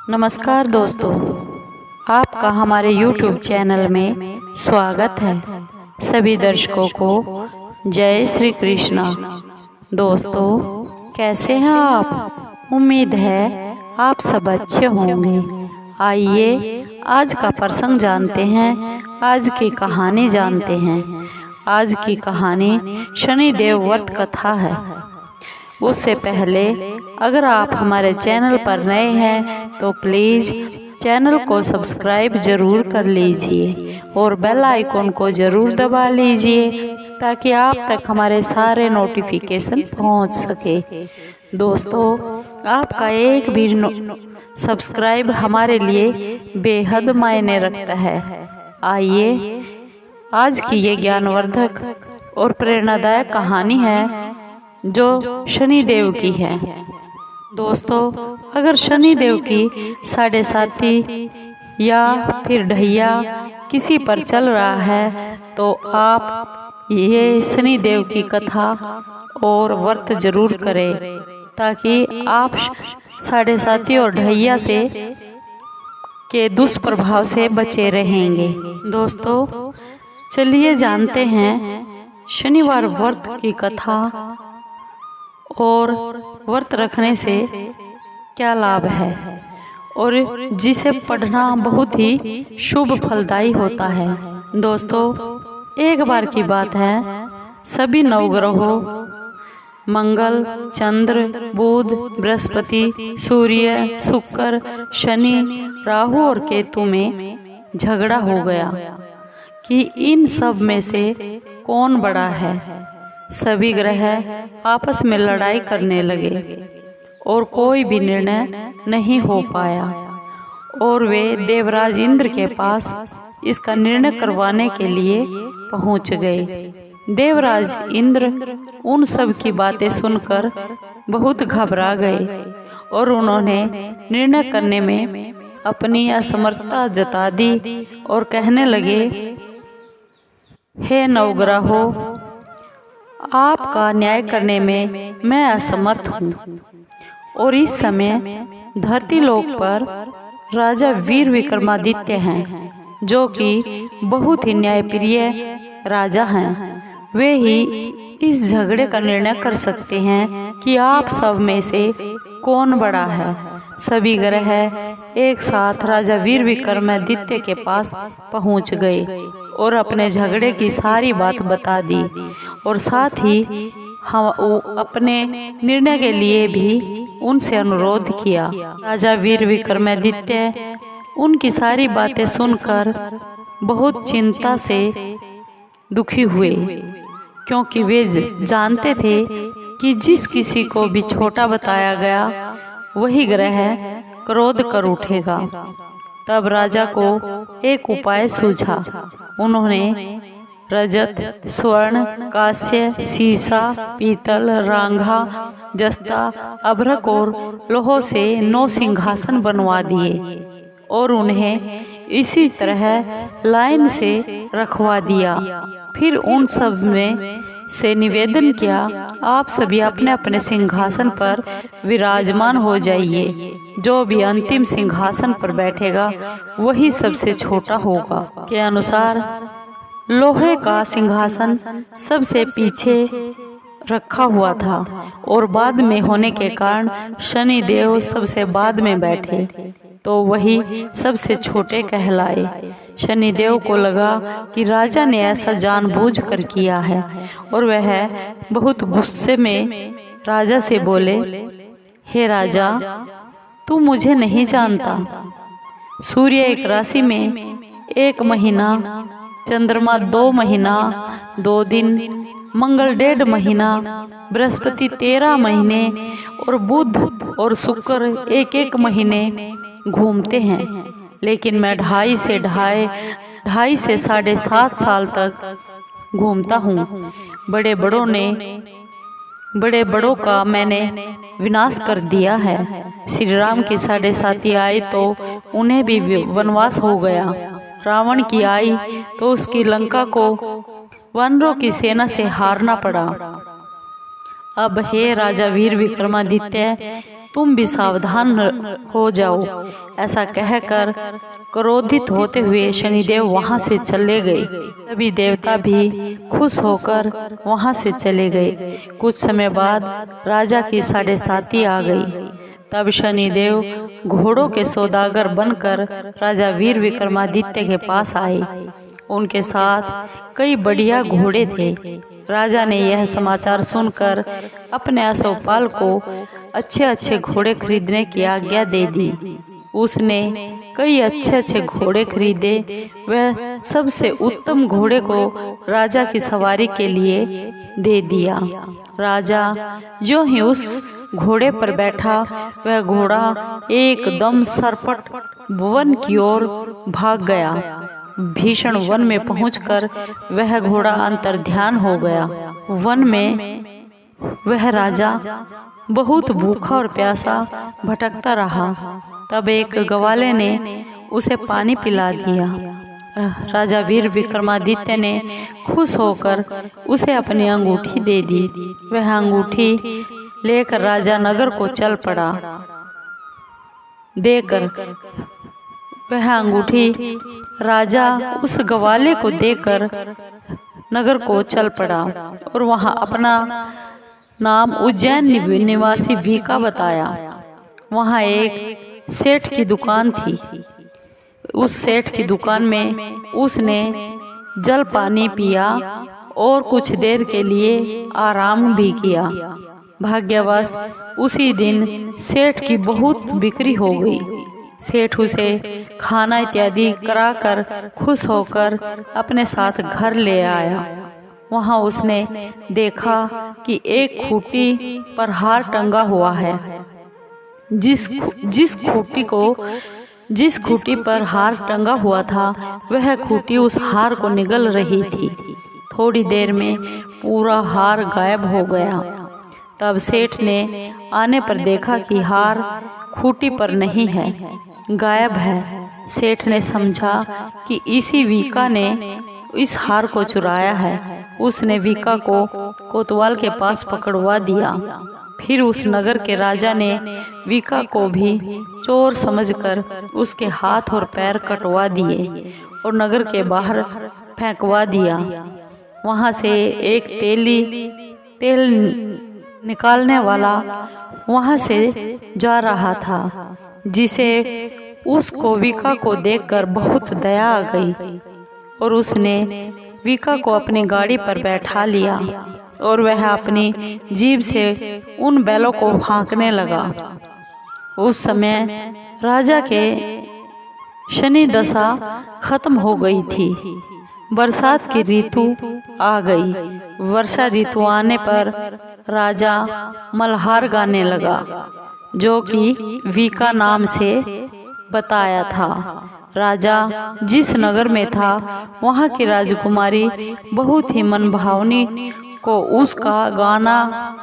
नमस्कार दोस्तों, आपका हमारे YouTube चैनल में स्वागत है। सभी दर्शकों को जय श्री कृष्णा। दोस्तों, कैसे हैं आप? उम्मीद है आप सब अच्छे होंगे। आइए आज का प्रसंग जानते हैं, आज की कहानी जानते हैं। आज की कहानी शनिदेव व्रत कथा है। उससे पहले अगर आप हमारे चैनल पर नए हैं तो प्लीज़ चैनल को सब्सक्राइब जरूर कर लीजिए और बेल आइकॉन को जरूर दबा लीजिए ताकि आप तक हमारे सारे नोटिफिकेशन पहुंच सके। दोस्तों, आपका एक भी सब्सक्राइब हमारे लिए बेहद मायने रखता है। आइए आज की ये ज्ञानवर्धक और प्रेरणादायक कहानी है जो शनिदेव की है। दोस्तों, अगर शनिदेव की साढ़े साथी या फिर ढैया किसी पर चल रहा है तो आप ये शनिदेव की कथा और व्रत जरूर करें ताकि आप साढ़े साथी और ढैया से के दुष्प्रभाव से बचे रहेंगे। दोस्तों, चलिए जानते हैं शनिवार व्रत की कथा और व्रत रखने से क्या लाभ है और जिसे पढ़ना बहुत ही शुभ फलदायी होता है। दोस्तों, एक बार की बात है, सभी नवग्रहों मंगल, चंद्र, बुध, बृहस्पति, सूर्य, शुक्र, शनि, राहु और केतु में झगड़ा हो गया कि इन सब में से कौन बड़ा है। सभी ग्रह आपस में लड़ाई करने लगे और कोई भी निर्णय नहीं हो पाया और वे देवराज इंद्र के पास इसका निर्णय करवाने के लिए पहुंच गए। देवराज इंद्र उन सब की बातें सुनकर बहुत घबरा गए और उन्होंने निर्णय करने में अपनी असमर्थता जता दी और कहने लगे, हे नवग्रहों, आपका न्याय करने में मैं असमर्थ हूँ। और इस समय धरती लोक पर राजा वीर विक्रमादित्य हैं, जो कि बहुत ही न्यायप्रिय राजा हैं। वे ही इस झगड़े का निर्णय कर सकते हैं कि आप सब में से कौन बड़ा है। सभी ग्रह एक साथ राजा वीर विक्रमादित्य के पास पहुंच गए और अपने झगड़े की सारी बात बता दी और साथ ही हम अपने निर्णय के लिए भी उनसे अनुरोध किया। राजा वीर विक्रमादित्य उनकी सारी बातें सुनकर बहुत चिंता से दुखी हुए, क्योंकि वे जानते थे कि जिस किसी को भी छोटा बताया गया वही ग्रह क्रोध कर उठेगा। तब राजा को एक उपाय सूझा। उन्होंने रजत, स्वर्ण, कांस्य, सीसा, पीतल, रांगा, जस्ता, अभ्रक और लोहों से 9 सिंहासन बनवा दिए और उन्हें इसी तरह लाइन से रखवा दिया। फिर उन सब में से निवेदन किया, आप सभी अपने अपने सिंहासन पर विराजमान हो जाइए। जो भी अंतिम सिंहासन पर बैठेगा वही सबसे छोटा होगा। के अनुसार लोहे का सिंहासन सबसे पीछे रखा हुआ था और बाद में होने के कारण शनिदेव सबसे बाद में बैठे तो वही सबसे छोटे कहलाए। शनिदेव को लगा कि राजा ने ऐसा जानबूझकर किया है और वह बहुत गुस्से में राजा से बोले, हे राजा, तू मुझे नहीं जानता। सूर्य एक राशि में 1 महीना, चंद्रमा 2 महीना 2 दिन, मंगल 1.5 महीना, बृहस्पति 13 महीने और बुध और शुक्र 1-1 महीने घूमते हैं, लेकिन मैं 2.5 से 7.5 साल तक घूमता हूँ। बड़े बड़ों का मैंने विनाश कर दिया है। श्री राम की 7.5 आए तो उन्हें भी वनवास हो गया। रावण की आई तो उसकी लंका को वानरों की सेना से हारना पड़ा। अब हे राजा वीर विक्रमादित्य, तुम भी सावधान हो जाओ। ऐसा कहकर क्रोधित होते हुए शनिदेव वहां से चले गए। सभी देवता भी खुश होकर वहां से चले गए। कुछ समय बाद राजा की 7:30 आ गई। तब शनिदेव घोड़ों के सौदागर बनकर राजा वीर विक्रमादित्य के पास आए। उनके साथ कई बढ़िया घोड़े थे। राजा ने यह समाचार सुनकर अपने अश्वपाल को अच्छे अच्छे घोड़े खरीदने की आज्ञा दे दी। उसने कई अच्छे अच्छे घोड़े खरीदे। वह सबसे उत्तम घोड़े को राजा की सवारी के लिए दे दिया। राजा जो ही उस घोड़े पर बैठा, वह घोड़ा एकदम सरपट वन की ओर भाग गया। भीषण वन में पहुंचकर वह घोड़ा अंतर्ध्यान हो गया। वन में वह राजा बहुत भूखा और प्यासा भटकता रहा। तब एक ग्वाले ने उसे पानी पिला दिया। राजा वीर विक्रमादित्य ने खुश होकर उसे अपनी अंगूठी दे दी। वह अंगूठी लेकर राजा नगर को चल पड़ा। देकर वह अंगूठी राजा उस ग्वाले को देकर नगर को चल पड़ा और वहां अपना नाम उज्जैन निवासी वीका बताया। वहां एक सेठ की दुकान थी। उस सेठ की दुकान में उसने जल पानी पिया और कुछ देर के लिए आराम भी किया। भाग्यवश उसी दिन सेठ की बहुत बिक्री हो गई। सेठ उसे खाना इत्यादि कराकर खुश होकर अपने साथ घर ले आया। वहां उसने देखा कि एक खूंटी पर हार टंगा हुआ है। जिस खूंटी पर हार टंगा हुआ था, वह खूंटी उस हार को निगल रही थी। थोड़ी देर में पूरा हार गायब हो गया। तब सेठ ने आने पर देखा कि हार खूंटी पर नहीं है, गायब है। सेठ ने समझा कि इसी वीका ने इस हार को चुराया है। उसने वीका को कोतवाल के पास पकड़वा दिया। फिर उस नगर के राजा ने वीका को भी चोर समझकर उसके हाथ और पैर कटवा दिए और नगर के बाहर फेंकवा दिया। वहां से एक तेल निकालने वाला वहां से जा रहा था, जिसे उसको वीका को देखकर बहुत दया आ गई और उसने वीका को अपनी गाड़ी पर बैठा लिया और वह अपनी जीभ से उन बैलों को हाँकने लगा। उस समय राजा के शनि दशा खत्म हो गई थी। बरसात की ऋतु आ गई। वर्षा ऋतु आने पर राजा मल्हार गाने लगा, जो कि वीका नाम से बताया था। राजा जिस नगर में था, वहां की राजकुमारी बहुत ही मनभावनी को उसका गाना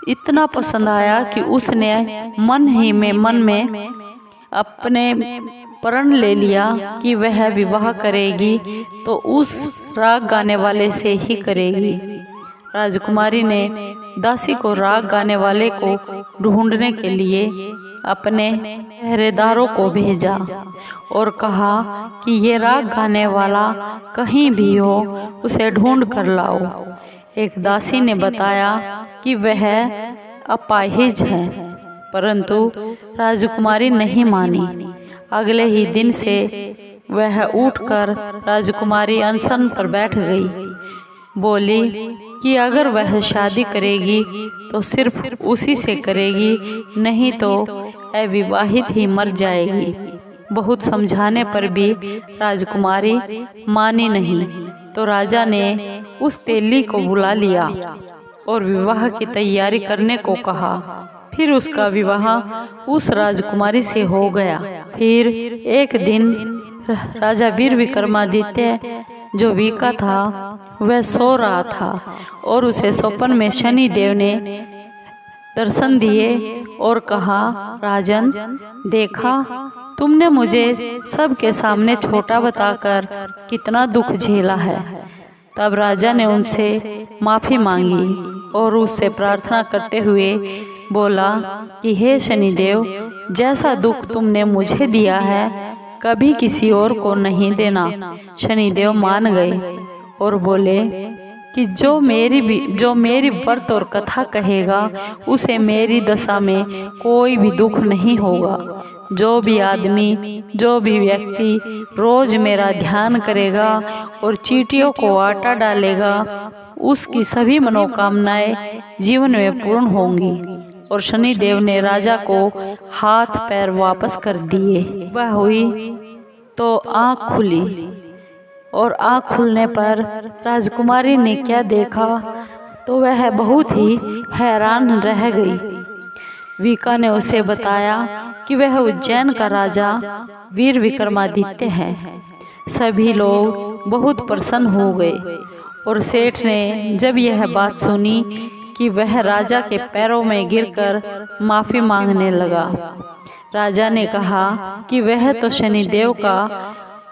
इतना पसंद आया कि उसने मन में अपने प्रण ले लिया कि वह विवाह करेगी तो उस राग गाने वाले से ही करेगी। राजकुमारी ने दासी को राग गाने वाले को ढूंढने के लिए अपने पहरेदारों को भेजा और कहा कि ये राग गाने वाला कहीं भी हो, उसे ढूंढ कर लाओ। एक दासी ने बताया कि वह अपाहिज है, परंतु राजकुमारी नहीं मानी। अगले ही दिन से वह उठकर राजकुमारी अनशन पर बैठ गई। बोली कि अगर वह शादी करेगी तो सिर्फ उसी से करेगी, नहीं तो अविवाहित ही मर जाएगी। बहुत समझाने पर भी राजकुमारी मानी नहीं, तो राजा ने उस तेली को बुला लिया और विवाह की तैयारी करने को कहा। फिर उसका विवाह उस राजकुमारी से हो गया। फिर एक दिन राजा वीर विक्रमादित्य जो वीका था, वह सो रहा था और उसे स्वप्न में शनि देव ने दर्शन दिए और कहा, राजन, देखा तुमने मुझे सबके सामने छोटा बताकर कितना दुख झेला है। तब राजा ने उनसे माफी मांगी। और उससे प्रार्थना करते हुए बोला कि हे शनिदेव, जैसा दुख तुमने मुझे दिया है कभी किसी और को नहीं देना। शनिदेव मान गए और बोले कि जो मेरी व्रत और कथा कहेगा उसे मेरी दशा में कोई भी दुख नहीं होगा। जो भी आदमी, जो भी व्यक्ति रोज मेरा ध्यान करेगा और चींटियों को आटा डालेगा, उसकी सभी मनोकामनाएं जीवन में पूर्ण होंगी। और शनिदेव ने राजा को हाथ पैर वापस कर दिए। वह हुई तो आँख खुली और आँख खुलने पर राजकुमारी ने क्या देखा तो वह बहुत ही हैरान रह गई। विका ने उसे बताया कि वह उज्जैन का राजा वीर विक्रमादित्य है। सभी लोग बहुत प्रसन्न हो गए और सेठ ने जब यह बात सुनी कि वह राजा के पैरों में गिरकर माफी मांगने लगा। राजा ने कहा कि वह तो शनिदेव का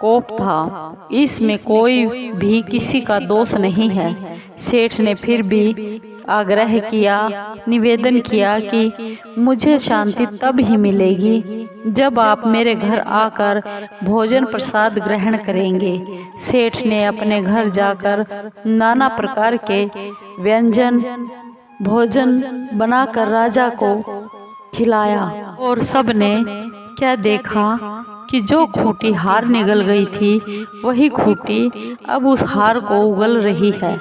कोप था, इसमें कोई भी किसी का दोष नहीं है। सेठ ने फिर भी आग्रह किया, निवेदन किया कि मुझे शांति तब ही मिलेगी जब आप मेरे घर आकर भोजन प्रसाद ग्रहण करेंगे। सेठ ने अपने घर जाकर नाना प्रकार के व्यंजन भोजन बनाकर राजा को खिलाया और सबने क्या देखा कि जो खूंटी हार निगल गई थी वही खूंटी अब उस हार को उगल रही है।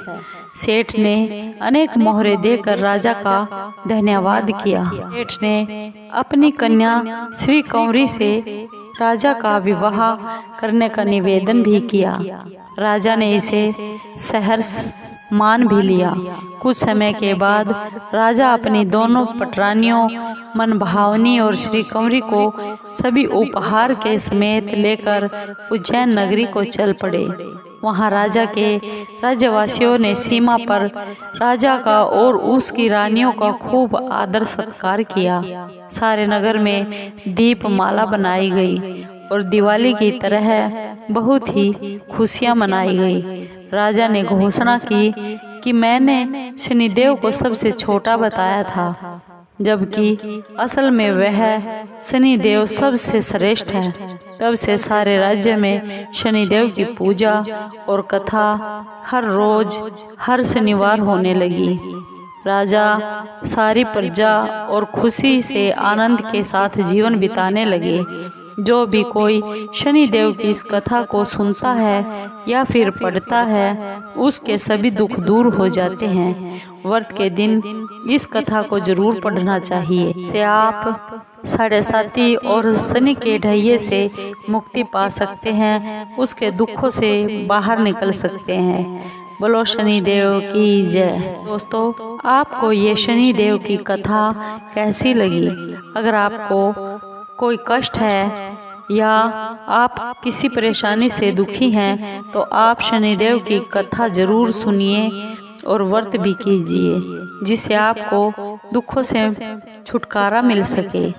सेठ ने अनेक मोहरे देकर राजा का धन्यवाद किया। सेठ ने अपनी कन्या श्री कंवरी से राजा का विवाह करने का निवेदन भी किया। राजा ने इसे सहर्ष मान भी लिया। कुछ समय के बाद राजा अपनी दोनों पटरानियों मनभावनी और श्री कंवरी को सभी उपहार के समेत लेकर उज्जैन नगरी को चल पड़े। वहां राजा के राज्यवासियों ने सीमा पर राजा का और उसकी रानियों का खूब आदर सत्कार किया। सारे नगर में दीपमाला बनाई गई और दिवाली की तरह बहुत ही खुशियां मनाई गई। राजा ने घोषणा की कि मैंने शनिदेव को सबसे छोटा बताया था, जबकि असल में वह शनिदेव सबसे श्रेष्ठ है। तब से सारे राज्य में शनिदेव की पूजा और कथा हर रोज हर शनिवार होने लगी। राजा, सारी प्रजा और खुशी से आनंद के साथ जीवन बिताने लगे। जो भी कोई शनिदेव की इस कथा को सुनता है या फिर पढ़ता है, उसके सभी दुख दूर हो जाते हैं। व्रत के दिन इस कथा को जरूर पढ़ना चाहिए। से आप साढ़े और शनि के ढैये से मुक्ति पा सकते हैं, उसके दुखों से बाहर निकल सकते हैं। बोलो शनिदेव की जय। दोस्तों, आपको ये शनिदेव की कथा कैसी लगी? अगर आपको कोई कष्ट है या आप किसी परेशानी से दुखी हैं तो आप शनिदेव की कथा जरूर सुनिए और व्रत भी कीजिए, जिससे आपको दुखों से छुटकारा मिल सके।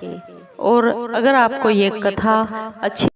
और अगर आपको ये कथा अच्छी